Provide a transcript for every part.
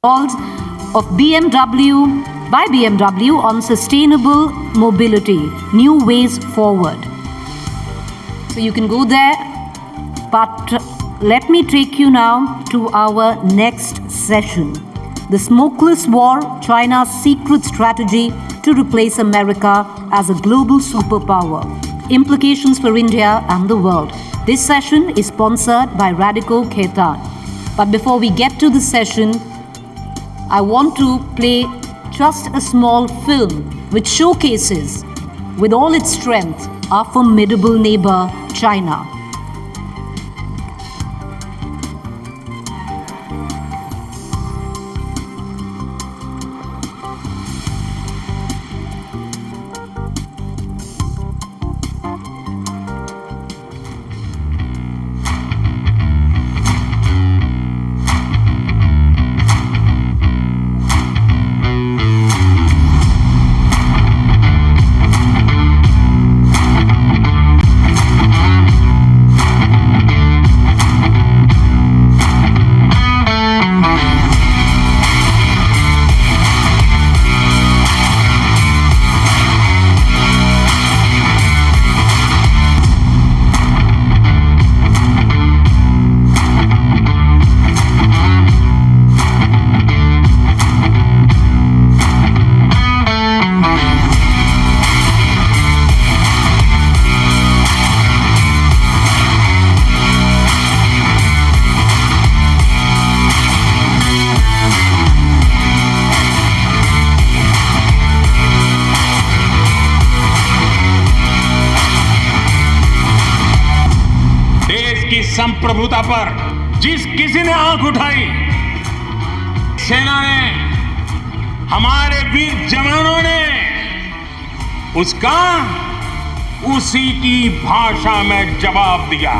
of BMW by BMW on sustainable mobility, new ways forward. So you can go there, but let me take you now to our next session. The Smokeless War, China's secret strategy to replace America as a global superpower. Implications for India and the world. This session is sponsored by Radico Khaitan. But before we get to the session, I want to play just a small film which showcases, with all its strength, our formidable neighbor, China. संप्रभुता पर जिस किसी ने आंख उठाई, सेना ने, हमारे वीर जवानों ने उसका उसी की भाषा में जवाब दिया.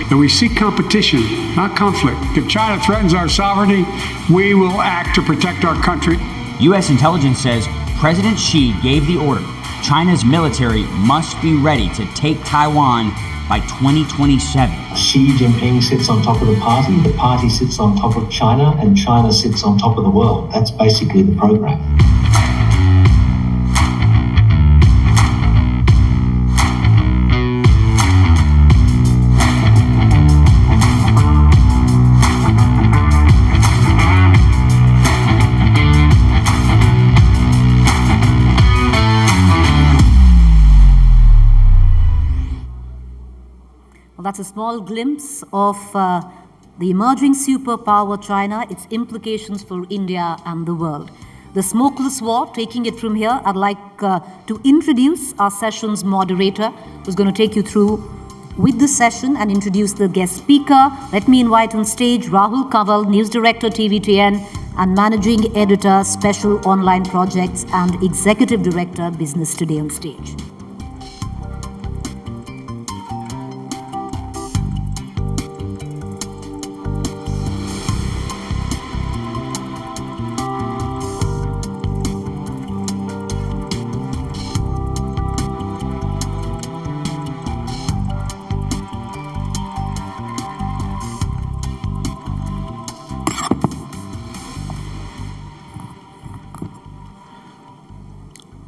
And we seek competition, not conflict. If China threatens our sovereignty, we will act to protect our country. U.S. intelligence says President Xi gave the order. China's military must be ready to take Taiwan by 2027. Xi Jinping sits on top of the party sits on top of China, and China sits on top of the world. That's basically the program. That's a small glimpse of the emerging superpower China, its implications for India and the world. The Smokeless War, taking it from here, I'd like to introduce our session's moderator, who's going to take you through with the session and introduce the guest speaker. Let me invite on stage Rahul Kanwal, News Director, TVTN, and Managing Editor, Special Online Projects, and Executive Director, Business Today on stage.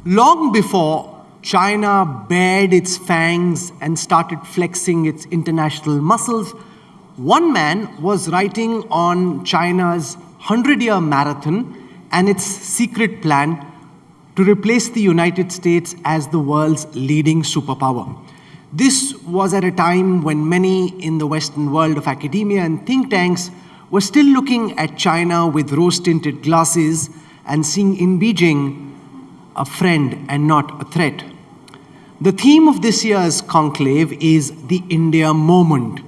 Long before China bared its fangs and started flexing its international muscles, one man was writing on China's 100-year marathon and its secret plan to replace the United States as the world's leading superpower. This was at a time when many in the Western world of academia and think tanks were still looking at China with rose-tinted glasses and seeing in Beijing a friend and not a threat. The theme of this year's conclave is the India moment,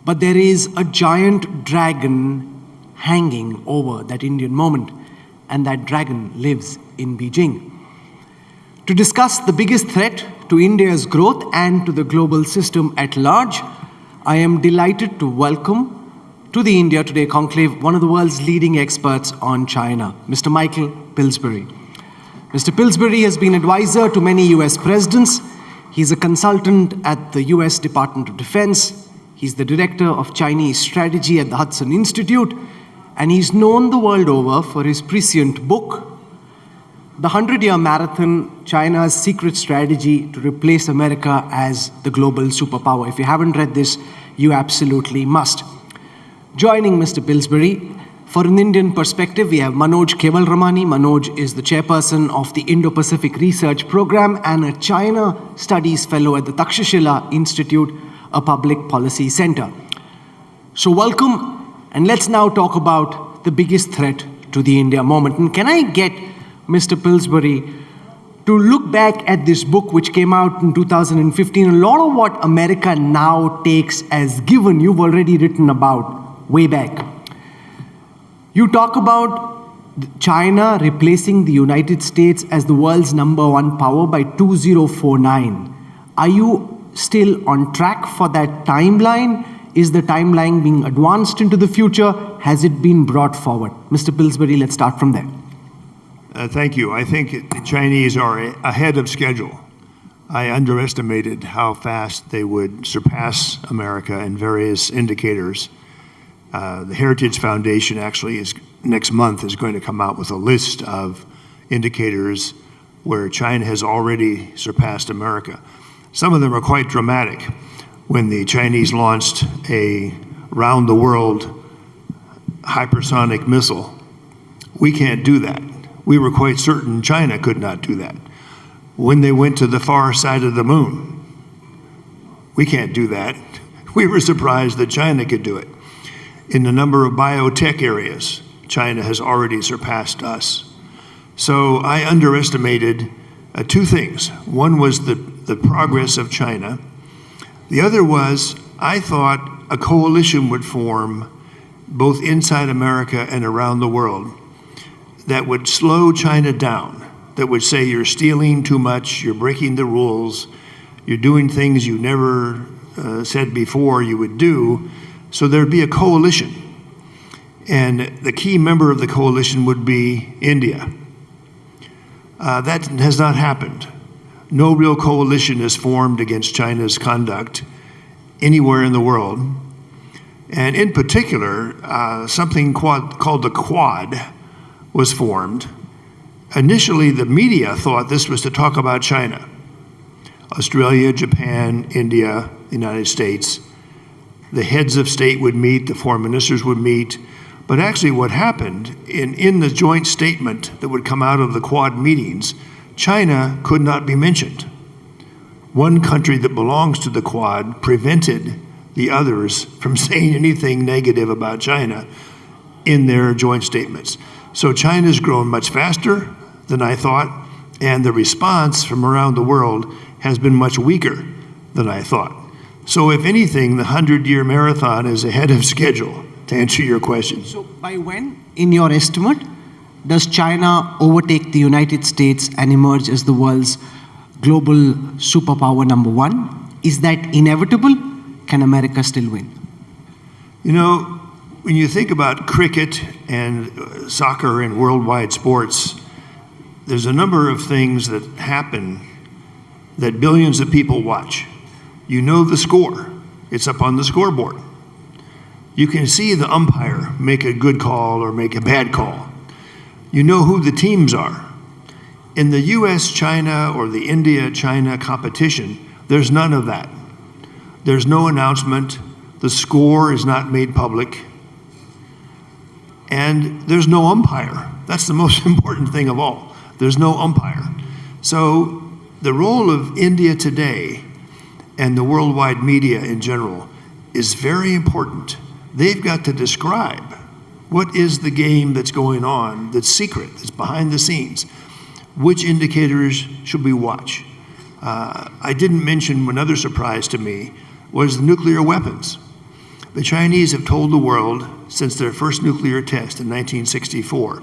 but there is a giant dragon hanging over that Indian moment, and that dragon lives in Beijing. To discuss the biggest threat to India's growth and to the global system at large, I am delighted to welcome to the India Today conclave one of the world's leading experts on China, Mr. Michael Pillsbury. Mr. Pillsbury has been advisor to many US presidents. He's a consultant at the US Department of Defense. He's the director of Chinese strategy at the Hudson Institute. And he's known the world over for his prescient book, The 100-Year Marathon, China's Secret Strategy to Replace America as the Global Superpower. If you haven't read this, you absolutely must. Joining Mr. Pillsbury, for an Indian perspective, we have Manoj Kevalramani. Manoj is the chairperson of the Indo-Pacific Research Program and a China Studies Fellow at the Takshashila Institute, a public policy center. So welcome, and let's now talk about the biggest threat to the India moment. And can I get Mr. Pillsbury to look back at this book which came out in 2015, a lot of what America now takes as given, you've already written about way back. You talk about China replacing the United States as the world's #1 power by 2049. Are you still on track for that timeline? Is the timeline being advanced into the future? Has it been brought forward? Mr. Pillsbury, let's start from there. Thank you. I think the Chinese are ahead of schedule. I underestimated how fast they would surpass America in various indicators. The Heritage Foundation actually next month is going to come out with a list of indicators where China has already surpassed America. Some of them are quite dramatic. When the Chinese launched a round-the-world hypersonic missile, we can't do that. We were quite certain China could not do that. When they went to the far side of the moon, we can't do that. We were surprised that China could do it. In the number of biotech areas, China has already surpassed us. So I underestimated two things. One was the progress of China. The other was I thought a coalition would form both inside America and around the world that would slow China down, that would say you're stealing too much, you're breaking the rules, you're doing things you never said before you would do. So there'd be a coalition. And the key member of the coalition would be India. That has not happened. No real coalition is formed against China's conduct anywhere in the world. And in particular, something called the Quad was formed. Initially, the media thought this was to talk about China. Australia, Japan, India, the United States. The heads of state would meet, the foreign ministers would meet. But actually what happened, in the joint statement that would come out of the Quad meetings, China could not be mentioned. One country that belongs to the Quad prevented the others from saying anything negative about China in their joint statements. So China's grown much faster than I thought, and the response from around the world has been much weaker than I thought. So if anything, the 100-year marathon is ahead of schedule, to answer your question. So by when, in your estimate, does China overtake the United States and emerge as the world's global superpower #1? Is that inevitable? Can America still win? You know, when you think about cricket and soccer and worldwide sports, there's a number of things that happen that billions of people watch. You know the score. It's up on the scoreboard. You can see the umpire make a good call or make a bad call. You know who the teams are. In the US-China or the India-China competition, there's none of that. There's no announcement. The score is not made public. And there's no umpire. That's the most important thing of all. There's no umpire. So the role of India today and the worldwide media in general is very important. They've got to describe what is the game that's going on, that's secret, that's behind the scenes. Which indicators should we watch? I didn't mention another surprise to me was the nuclear weapons. The Chinese have told the world since their first nuclear test in 1964,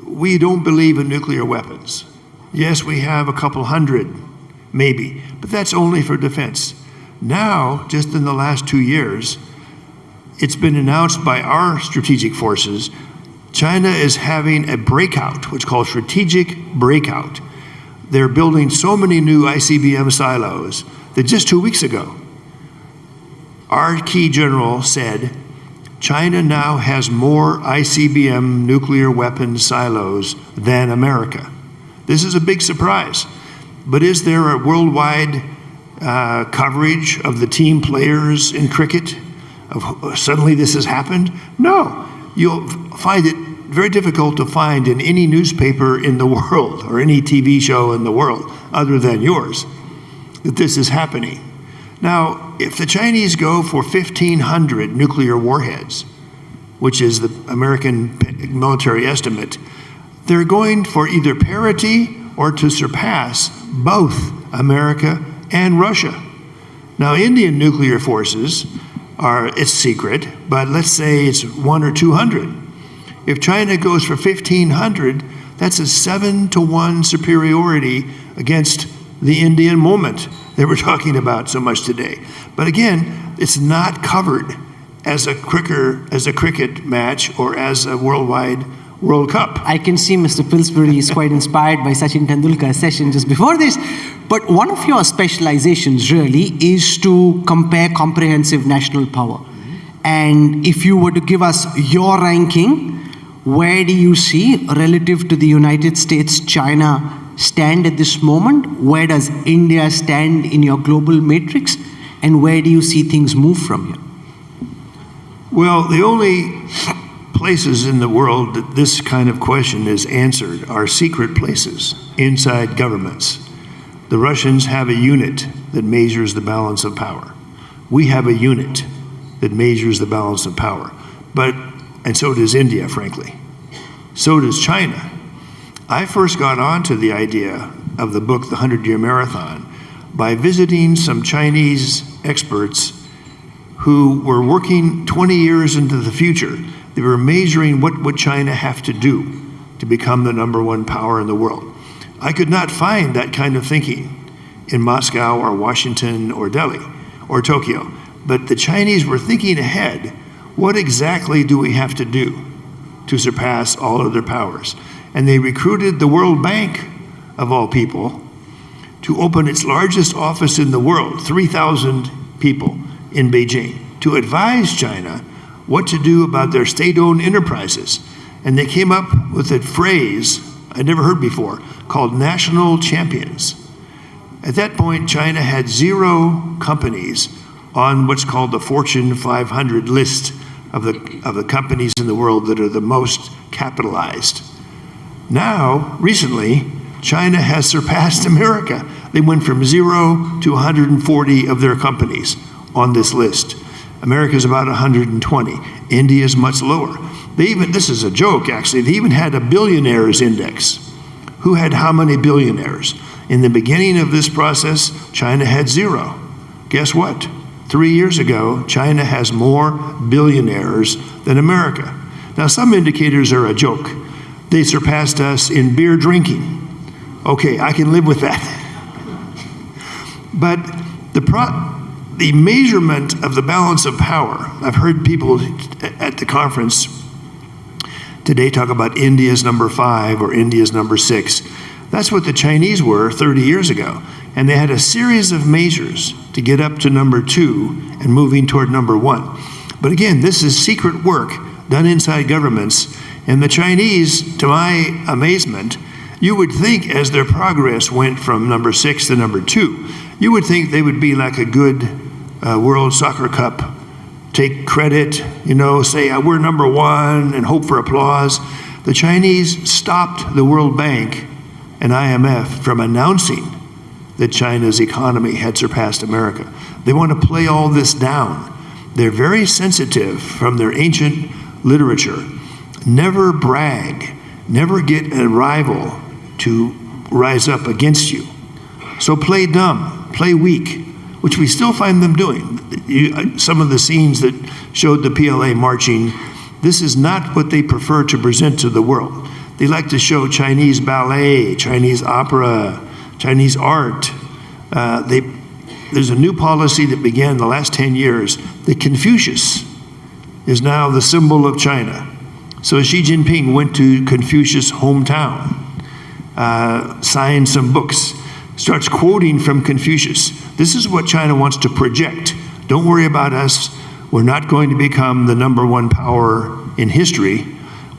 we don't believe in nuclear weapons. Yes, we have a couple hundred, maybe, but that's only for defense. Now, just in the last 2 years, it's been announced by our strategic forces, China is having a breakout, what's called strategic breakout. They're building so many new ICBM silos that just 2 weeks ago, our key general said China now has more ICBM nuclear weapons silos than America. This is a big surprise. But is there a worldwide coverage of the team players in cricket? Suddenly this has happened? No. You'll find it very difficult to find in any newspaper in the world or any TV show in the world other than yours that this is happening. Now, if the Chinese go for 1,500 nuclear warheads, which is the American military estimate, they're going for either parity or to surpass both America and Russia. Now, Indian nuclear forces it's secret, but let's say it's 100 or 200. If China goes for 1,500, that's a 7-to-1 superiority against the Indian moment that we're talking about so much today. But again, it's not covered as a cricket match or as a worldwide World Cup. I can see Mr. Pillsbury is quite inspired by Sachin Tendulkar's session just before this. But one of your specializations really is to compare comprehensive national power. And if you were to give us your ranking, where do you see, relative to the United States, China stand at this moment? Where does India stand in your global matrix? And where do you see things move from here? Well, the only places in the world that this kind of question is answered are secret places inside governments. The Russians have a unit that measures the balance of power. We have a unit that measures the balance of power. And so does India, frankly. So does China. I first got onto the idea of the book, The 100-Year Marathon, by visiting some Chinese experts who were working 20 years into the future. They were measuring what would China have to do to become the #1 power in the world. I could not find that kind of thinking in Moscow or Washington or Delhi or Tokyo. But the Chinese were thinking ahead. What exactly do we have to do to surpass all other powers? And they recruited the World Bank, of all people, to open its largest office in the world, 3,000 people in Beijing, to advise China what to do about their state-owned enterprises. And they came up with a phrase I'd never heard before called national champions. At that point, China had 0 companies on what's called the Fortune 500 list of the companies in the world that are the most capitalized. Now, recently, China has surpassed America. They went from 0 to 140 of their companies on this list. America's about 120. India is much lower. This is a joke actually, they even had a billionaires index. Who had how many billionaires? In the beginning of this process, China had 0. Guess what? 3 years ago, China has more billionaires than America. Now, some indicators are a joke. They surpassed us in beer drinking. Okay, I can live with that. But the measurement of the balance of power, I've heard people at the conference today talk about India's #5 or India's #6. That's what the Chinese were 30 years ago. And they had a series of measures to get up to #2 and moving toward #1. But again, this is secret work done inside governments. And the Chinese, to my amazement, you would think as their progress went from #6 to #2, you would think they would be like a good World Soccer Cup, take credit, say we're #1 and hope for applause. The Chinese stopped the World Bank and IMF from announcing that China's economy had surpassed America. They want to play all this down. They're very sensitive from their ancient literature. Never brag, never get a rival to rise up against you. So play dumb, play weak, which we still find them doing. Some of the scenes that showed the PLA marching, this is not what they prefer to present to the world. They like to show Chinese ballet, Chinese opera, Chinese art. There's a new policy that began in the last 10 years that Confucius is now the symbol of China. So Xi Jinping went to Confucius' hometown, signed some books, starts quoting from Confucius. This is what China wants to project. Don't worry about us. We're not going to become the #1 power in history.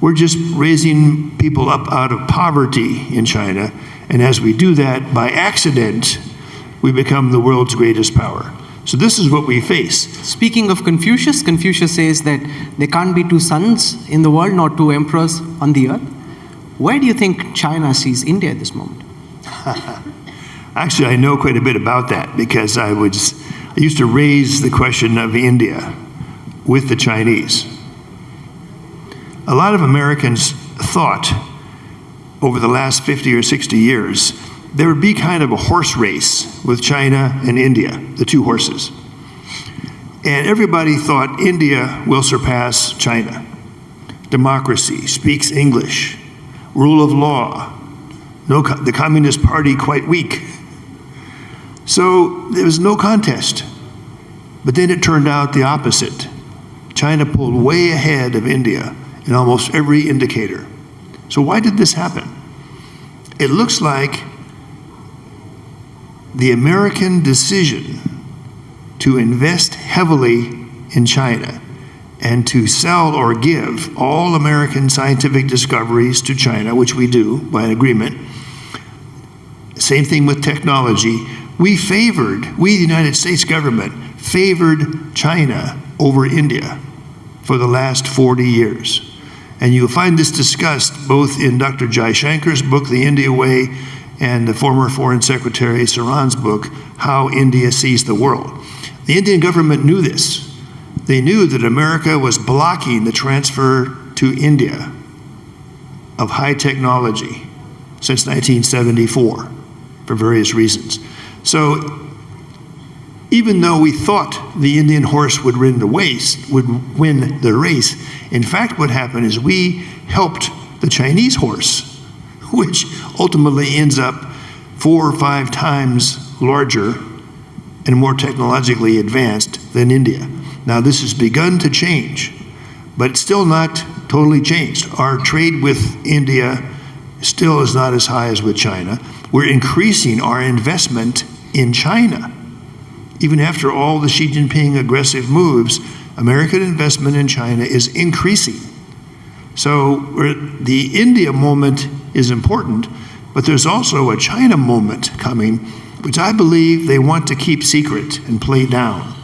We're just raising people up out of poverty in China. And as we do that, by accident, we become the world's greatest power. So this is what we face. Speaking of Confucius, Confucius says that there can't be two suns in the world, nor two emperors on the earth. Where do you think China sees India at this moment? Actually, I know quite a bit about that because I used to raise the question of India with the Chinese. A lot of Americans thought over the last 50 or 60 years there would be kind of a horse race with China and India, the two horses. And everybody thought India will surpass China. Democracy, speaks English, rule of law, the Communist Party quite weak. So there was no contest. But then it turned out the opposite. China pulled way ahead of India in almost every indicator. So why did this happen? It looks like the American decision to invest heavily in China and to sell or give all American scientific discoveries to China, which we do by an agreement. Same thing with technology. We, the United States government, favored China over India for the last 40 years. And you'll find this discussed both in Dr. Jaishankar's book, The India Way, and the former Foreign Secretary Saran's book, How India Sees the World. The Indian government knew this. They knew that America was blocking the transfer to India of high technology since 1974 for various reasons. So even though we thought the Indian horse would win the race, in fact what happened is we helped the Chinese horse, which ultimately ends up 4 or 5 times larger and more technologically advanced than India. Now this has begun to change, but it's still not totally changed. Our trade with India still is not as high as with China. We're increasing our investment in China. Even after all the Xi Jinping aggressive moves, American investment in China is increasing. So the India moment is important, but there's also a China moment coming, which I believe they want to keep secret and play down.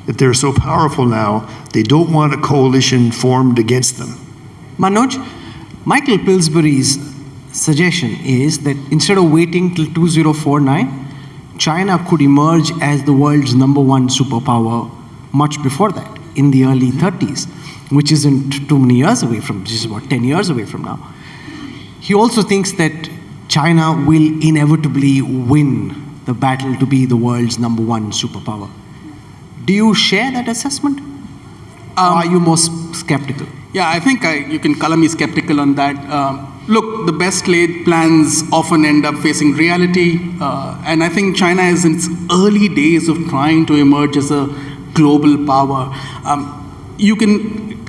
That they're so powerful now, they don't want a coalition formed against them. Manoj, Michael Pillsbury's suggestion is that instead of waiting till 2049, China could emerge as the world's #1 superpower much before that, in the early 30s, which isn't too many years away from, just about 10 years away from now. He also thinks that China will inevitably win the battle to be the world's #1 superpower. Do you share that assessment? Or are you more skeptical? Yeah, I think you can color me skeptical on that. Look, the best laid plans often end up facing reality, and I think China is in its early days of trying to emerge as a global power. You can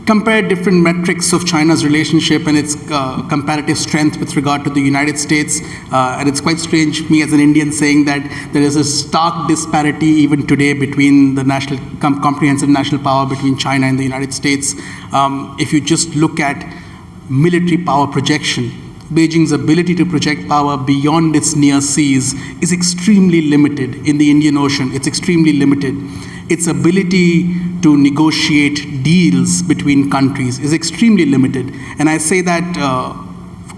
compare different metrics of China's relationship and its comparative strength with regard to the United States, and it's quite strange, me as an Indian saying that there is a stark disparity even today between the national comprehensive national power between China and the United States. If you just look at military power projection, Beijing's ability to project power beyond its near seas is extremely limited. In the Indian Ocean, it's extremely limited. Its ability to negotiate deals between countries is extremely limited. And I say that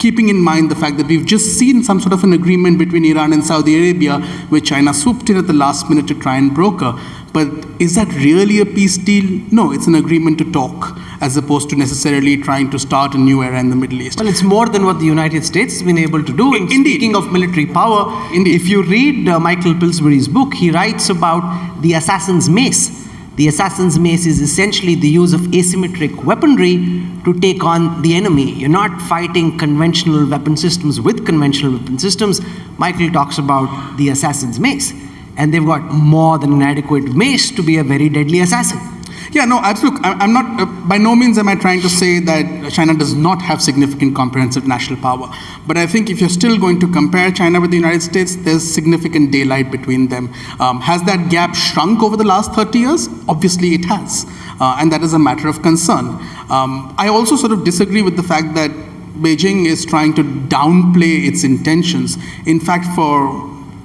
keeping in mind the fact that we've just seen some sort of an agreement between Iran and Saudi Arabia, which China swooped in at the last minute to try and broker. But is that really a peace deal? No, it's an agreement to talk, as opposed to necessarily trying to start a new era in the Middle East. Well, it's more than what the United States has been able to do. And Indeed. Speaking of military power, Indeed. If you read Michael Pillsbury's book, he writes about the assassin's mace. The assassin's mace is essentially the use of asymmetric weaponry to take on the enemy. You're not fighting conventional weapon systems with conventional weapon systems. Michael talks about the assassin's mace. And they've got more than an adequate mace to be a very deadly assassin. Yeah, no, absolutely. I'm not, by no means am I trying to say that China does not have significant comprehensive national power. But I think if you're still going to compare China with the United States, there's significant daylight between them. Has that gap shrunk over the last 30 years? Obviously it has. And that is a matter of concern. I also sort of disagree with the fact that Beijing is trying to downplay its intentions. In fact,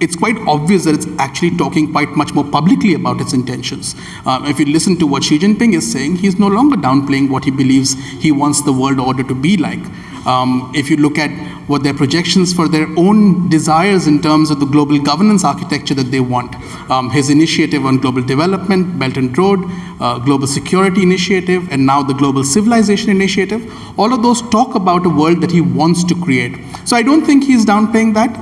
it's quite obvious that it's actually talking quite much more publicly about its intentions. If you listen to what Xi Jinping is saying, he's no longer downplaying what he believes he wants the world order to be like. If you look at what their projections for their own desires in terms of the global governance architecture that they want, his initiative on global development, Belt and Road, Global Security Initiative, and now the Global Civilization Initiative, all of those talk about a world that he wants to create. So I don't think he's downplaying that.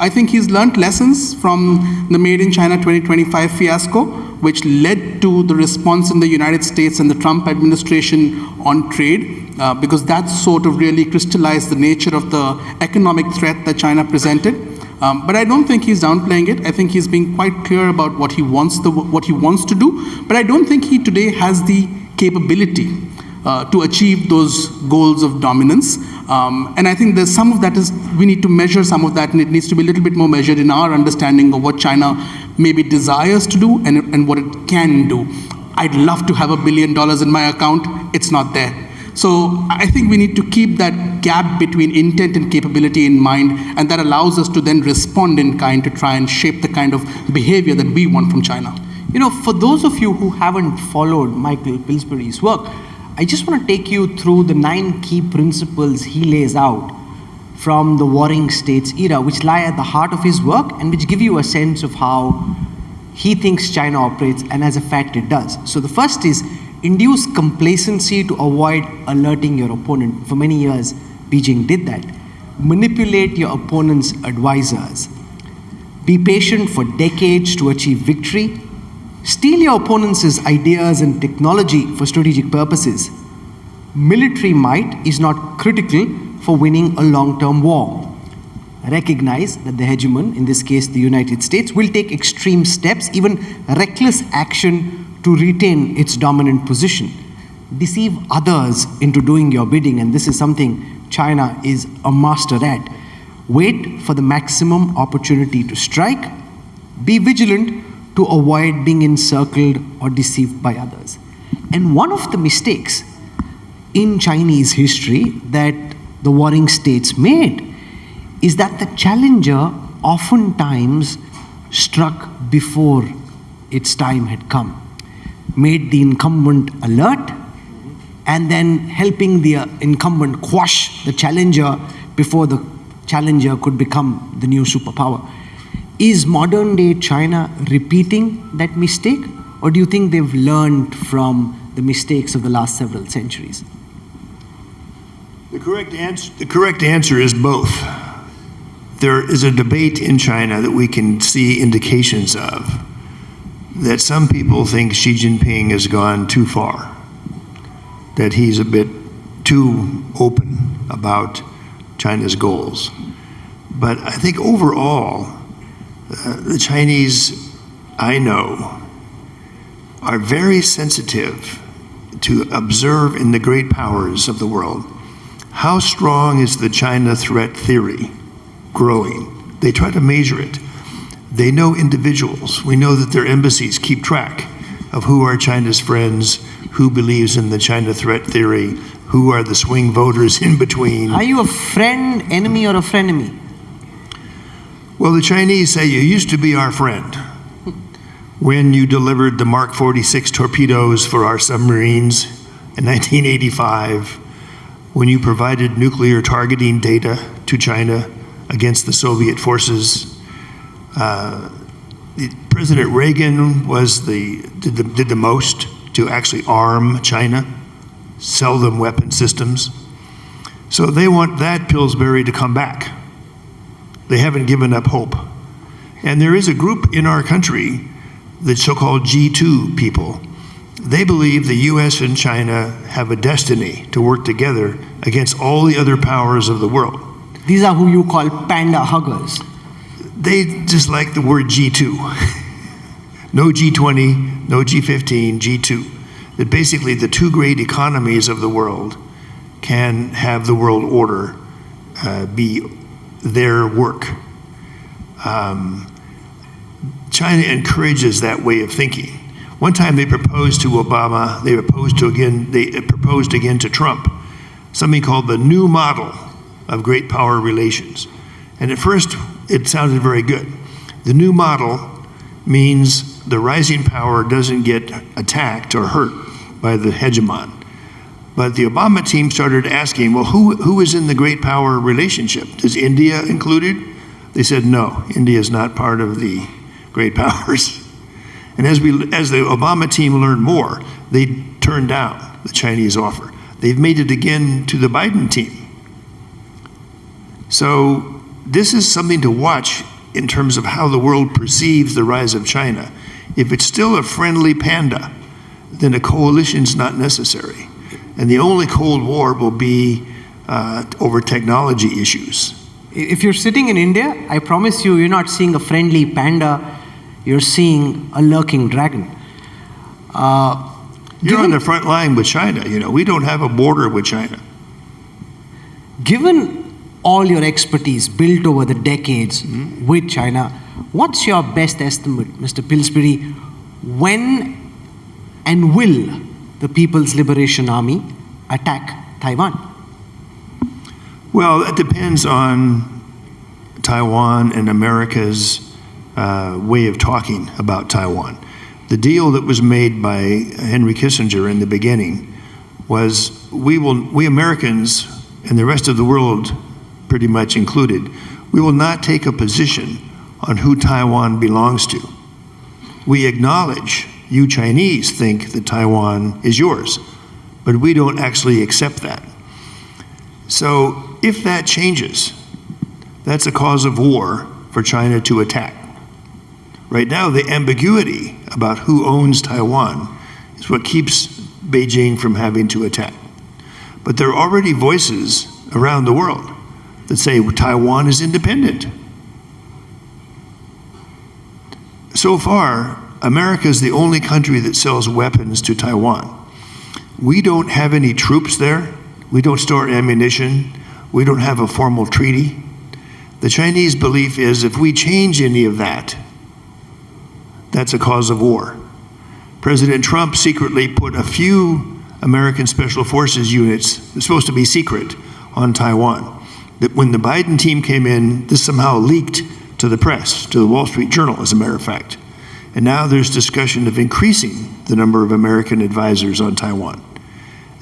I think he's learned lessons from the Made in China 2025 fiasco, which led to the response in the United States and the Trump administration on trade, because that sort of really crystallized the nature of the economic threat that China presented. But I don't think he's downplaying it. I think he's being quite clear about what he wants to do. But I don't think he today has the capability to achieve those goals of dominance. And I think there's some of that we need to measure some of that, and it needs to be a little bit more measured in our understanding of what China maybe desires to do and what it can do. I'd love to have $1 billion in my account. It's not there. So I think we need to keep that gap between intent and capability in mind, and that allows us to then respond in kind to try and shape the kind of behavior that we want from China. You know, for those of you who haven't followed Michael Pillsbury's work, I just want to take you through the 9 key principles he lays out from the warring states era, which lie at the heart of his work and which give you a sense of how he thinks China operates, and as a fact it does. So the first is induce complacency to avoid alerting your opponent. For many years, Beijing did that. Manipulate your opponent's advisors. Be patient for decades to achieve victory. Steal your opponent's ideas and technology for strategic purposes. Military might is not critical for winning a long-term war. Recognize that the hegemon, in this case the United States, will take extreme steps, even reckless action, to retain its dominant position. Deceive others into doing your bidding, and this is something China is a master at. Wait for the maximum opportunity to strike. Be vigilant to avoid being encircled or deceived by others. And one of the mistakes in Chinese history that the warring states made is that the challenger oftentimes struck before its time had come, made the incumbent alert, and then helping the incumbent quash the challenger before the challenger could become the new superpower. Is modern day China repeating that mistake, or do you think they've learned from the mistakes of the last several centuries? The correct answer is both. There is a debate in China that we can see indications of, that some people think Xi Jinping has gone too far, that he's a bit too open about China's goals. But I think overall, the Chinese, I know, are very sensitive to observe in the great powers of the world how strong is the China threat theory growing. They try to measure it. They know individuals. We know that their embassies keep track of who are China's friends, who believes in the China threat theory, who are the swing voters in between. Are you a friend, enemy, or a frenemy? Well, the Chinese say you used to be our friend when you delivered the Mark 46 torpedoes for our submarines in 1985, when you provided nuclear targeting data to China against the Soviet forces. President Reagan did the most to actually arm China, sell them weapon systems. So they want that Pillsbury to come back. They haven't given up hope. And there is a group in our country, the so-called G2 people. They believe the US and China have a destiny to work together against all the other powers of the world. These are who you call panda huggers. They just like the word G2. No G20, no G15, G2. that basically the two great economies of the world can have the world order be their work. China encourages that way of thinking. One time they proposed to Obama, they proposed again to Trump, something called the new model of great power relations. And at first, it sounded very good. The new model means the rising power doesn't get attacked or hurt by the hegemon. But the Obama team started asking, well, who is in the great power relationship? Is India included? They said, no, India is not part of the great powers. And as the Obama team learned more, they turned down the Chinese offer. They've made it again to the Biden team. So this is something to watch in terms of how the world perceives the rise of China. If it's still a friendly panda, then a coalition's not necessary. And the only Cold War will be over technology issues. If you're sitting in India, I promise you, you're not seeing a friendly panda, you're seeing a lurking dragon. You're on the front line with China. You know, we don't have a border with China. Given all your expertise built over the decades with China, what's your best estimate, Mr. Pillsbury? When and will the People's Liberation Army attack Taiwan? Well, it depends on Taiwan and America's way of talking about Taiwan. The deal that was made by Henry Kissinger in the beginning was we Americans and the rest of the world pretty much included, we will not take a position on who Taiwan belongs to. We acknowledge you Chinese think that Taiwan is yours, but we don't actually accept that. So if that changes, that's a cause of war for China to attack. Right now, the ambiguity about who owns Taiwan is what keeps Beijing from having to attack. But there are already voices around the world that say Taiwan is independent. So far, America is the only country that sells weapons to Taiwan. We don't have any troops there. We don't store ammunition. We don't have a formal treaty. The Chinese belief is if we change any of that, that's a cause of war. President Trump secretly put a few American Special Forces units, they're supposed to be secret, on Taiwan. That when the Biden team came in, this somehow leaked to the press, to the Wall Street Journal, as a matter of fact. And now there's discussion of increasing the number of American advisors on Taiwan,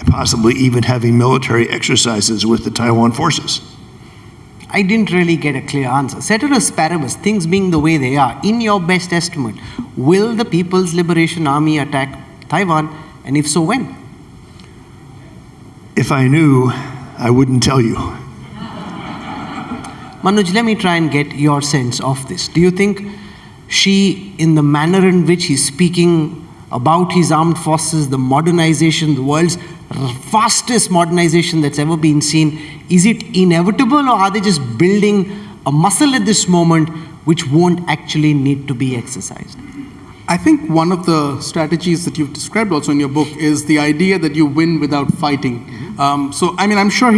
and possibly even having military exercises with the Taiwan forces. I didn't really get a clear answer. Ceteris paribus, things being the way they are, in your best estimate, will the People's Liberation Army attack Taiwan, and if so, when? If I knew, I wouldn't tell you. Manoj, let me try and get your sense of this. Do you think Xi, in the manner in which he's speaking about his armed forces, the modernization, the world's fastest modernization that's ever been seen, is it inevitable, or are they just building a muscle at this moment which won't actually need to be exercised? I think one of the strategies that you've described also in your book is the idea that you win without fighting. So, I mean, I'm sure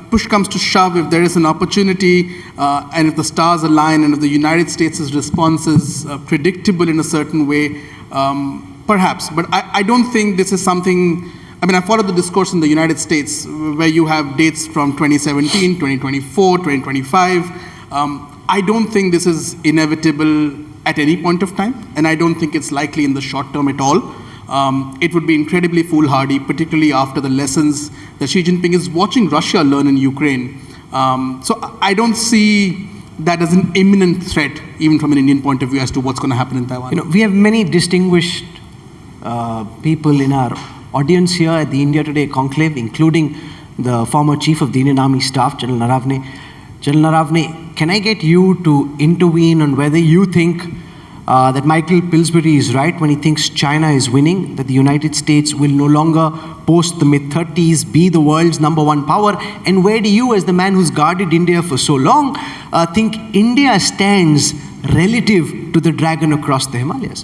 push comes to shove, if there is an opportunity and if the stars align and if the United States' response is predictable in a certain way, perhaps. But I don't think this is something, I mean, I followed the discourse in the United States where you have dates from 2017, 2024, 2025. I don't think this is inevitable at any point of time, and I don't think it's likely in the short term at all. It would be incredibly foolhardy, particularly after the lessons that Xi Jinping is watching Russia learn in Ukraine. So I don't see that as an imminent threat, even from an Indian point of view, as to what's going to happen in Taiwan. You know, we have many distinguished people in our audience here at the India Today Conclave, including the former Chief of the Indian Army Staff, General Naravne. General Naravne, can I get you to intervene on whether you think that Michael Pillsbury is right when he thinks China is winning, that the United States will no longer, post the mid-30s, be the world's #1 power? And where do you, as the man who's guarded India for so long, think India stands relative to the dragon across the Himalayas?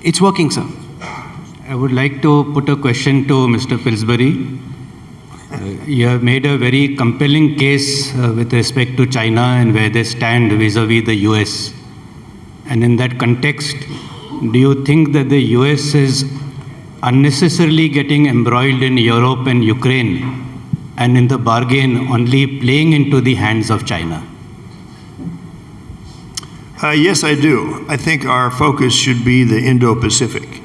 It's working, sir. I would like to put a question to Mr. Pillsbury. You have made a very compelling case with respect to China and where they stand vis-a-vis the US. And in that context, do you think that the US is unnecessarily getting embroiled in Europe and Ukraine, and in the bargain only playing into the hands of China? Yes, I do. I think our focus should be the Indo-Pacific.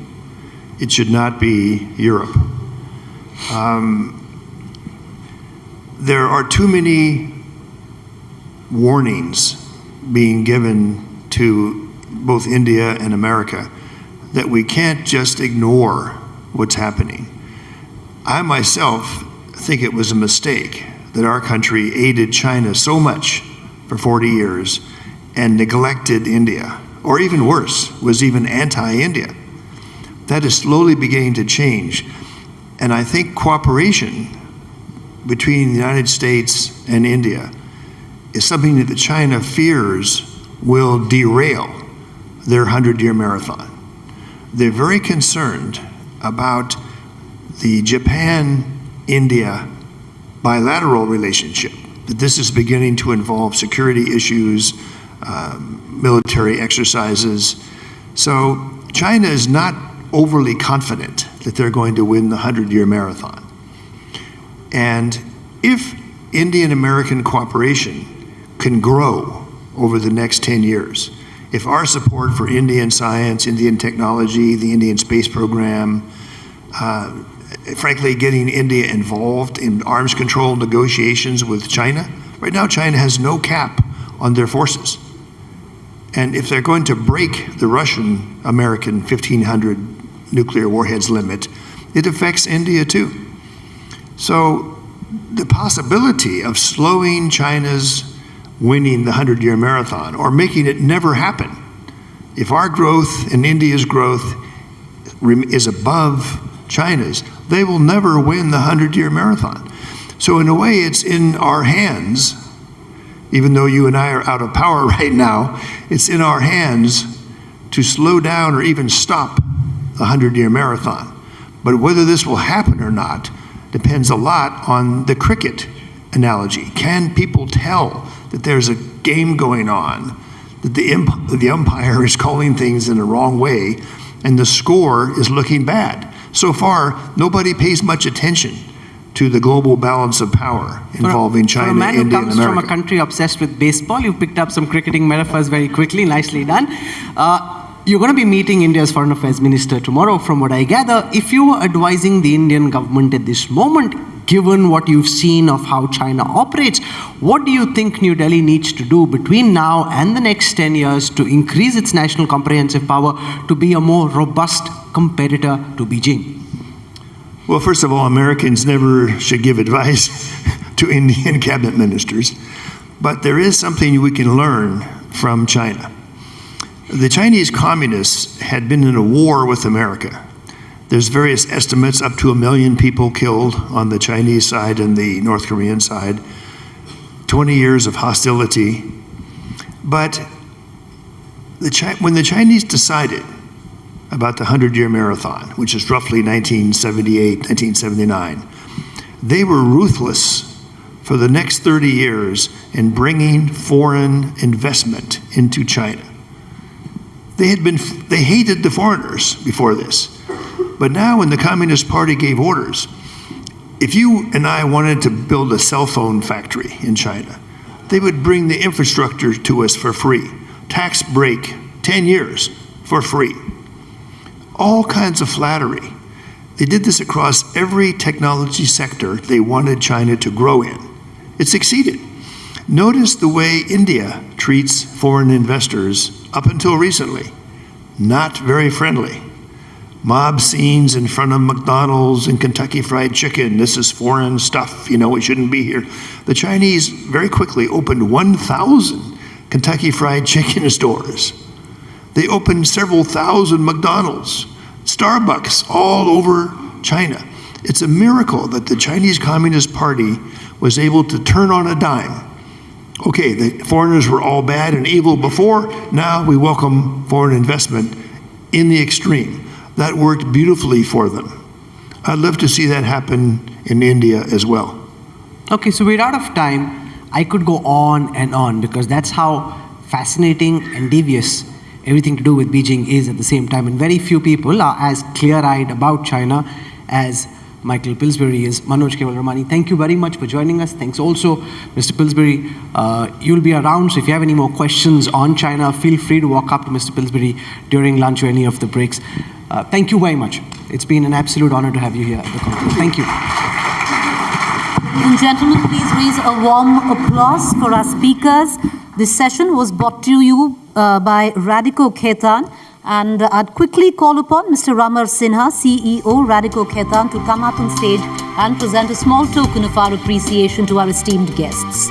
It should not be Europe. There are too many warnings being given to both India and America that we can't just ignore what's happening. I myself think it was a mistake that our country aided China so much for 40 years and neglected India, or even worse, was even anti-India. That is slowly beginning to change. And I think cooperation between the United States and India is something that China fears will derail their 100-year marathon. They're very concerned about the Japan-India bilateral relationship, that this is beginning to involve security issues, military exercises. So China is not overly confident that they're going to win the 100-year marathon. And if Indian-American cooperation can grow over the next 10 years, if our support for Indian science, Indian technology, the Indian space program, frankly, getting India involved in arms control negotiations with China, right now China has no cap on their forces. And if they're going to break the Russian-American 1,500 nuclear warheads limit, it affects India too. So the possibility of slowing China's winning the 100-year marathon or making it never happen, if our growth and India's growth is above China's, they will never win the 100-year marathon. So in a way, it's in our hands. Even though you and I are out of power right now, it's in our hands to slow down or even stop the 100-year marathon. But whether this will happen or not depends a lot on the cricket analogy. Can people tell that there's a game going on, that the umpire is calling things in the wrong way, and the score is looking bad? So far, nobody pays much attention to the global balance of power involving China, India, and America. For a man who comes from a country obsessed with baseball, you've picked up some cricketing metaphors very quickly, nicely done. You're going to be meeting India's Foreign Affairs Minister tomorrow, from what I gather. If you were advising the Indian government at this moment, given what you've seen of how China operates, what do you think New Delhi needs to do between now and the next 10 years to increase its national comprehensive power to be a more robust competitor to Beijing? Well, first of all, Americans never should give advice to Indian cabinet ministers, but there is something we can learn from China. The Chinese communists had been in a war with America. There's various estimates, up to 1 million people killed on the Chinese side and the North Korean side, 20 years of hostility. But when the Chinese decided about the 100-year marathon, which is roughly 1978, 1979, they were ruthless for the next 30 years in bringing foreign investment into China. They hated the foreigners before this. But now when the Communist Party gave orders, if you and I wanted to build a cell phone factory in China, they would bring the infrastructure to us for free. Tax break, 10 years for free. All kinds of flattery. They did this across every technology sector they wanted China to grow in. It succeeded. Notice the way India treats foreign investors up until recently. Not very friendly. Mob scenes in front of McDonald's and Kentucky Fried Chicken. This is foreign stuff, you know, it shouldn't be here. The Chinese very quickly opened 1,000 Kentucky Fried Chicken stores. They opened several thousand McDonald's, Starbucks all over China. It's a miracle that the Chinese Communist Party was able to turn on a dime. Okay, the foreigners were all bad and evil before, now we welcome foreign investment in the extreme. That worked beautifully for them. I'd love to see that happen in India as well. Okay, so we're out of time. I could go on and on because that's how fascinating and devious everything to do with Beijing is at the same time. And very few people are as clear-eyed about China as Michael Pillsbury is. Manoj Kevalramani, thank you very much for joining us. Thanks also, Mr. Pillsbury. You'll be around, so if you have any more questions on China, feel free to walk up to Mr. Pillsbury during lunch or any of the breaks. Thank you very much. It's been an absolute honor to have you here at the conference. Thank you. Ladies and gentlemen, please raise a warm applause for our speakers. This session was brought to you by Radico Khaitan, and I'd quickly call upon Mr. Ramar Sinha, CEO, Radico Khaitan, to come up on stage and present a small token of our appreciation to our esteemed guests.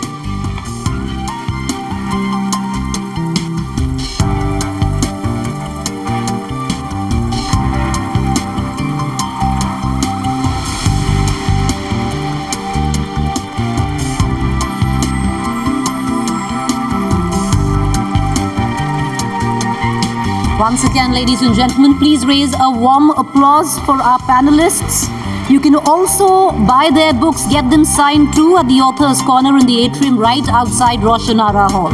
Once again, ladies and gentlemen, please raise a warm applause for our panelists. You can also buy their books, get them signed too at the Author's Corner in the atrium right outside Roshanara Hall.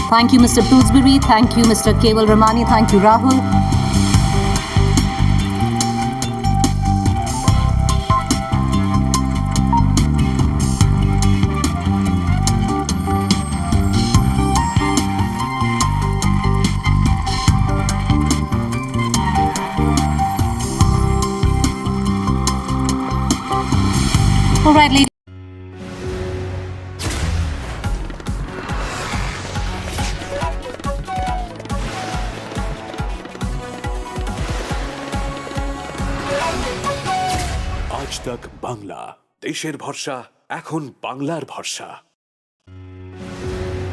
Thank you, Mr. Pillsbury. Thank you, Mr. Kevalramani. Thank you, Rahul. All right, ladies. আজ তাক বাংলা, দেশের ভরসা, এখন বাংলার ভরসা।